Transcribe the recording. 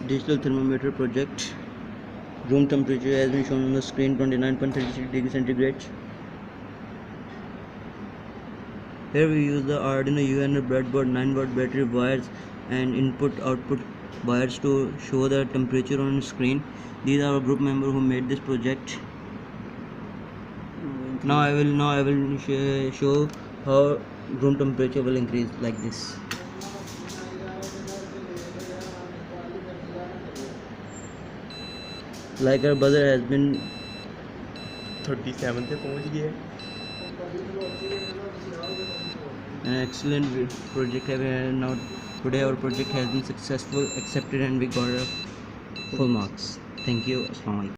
Digital thermometer project. Room temperature has been shown on the screen, 29.36 degrees centigrade. Here we use the Arduino UNO breadboard 9-watt battery wires and input-output wires to show the temperature on the screen. These are our group members who made this project. Now I will show how room temperature will increase like this. Like our buzzer has been 37 पे पहुंच गया है. An excellent project. Now today our project has been successful, accepted, and we got full marks. Thank you. Assalamu alaikum.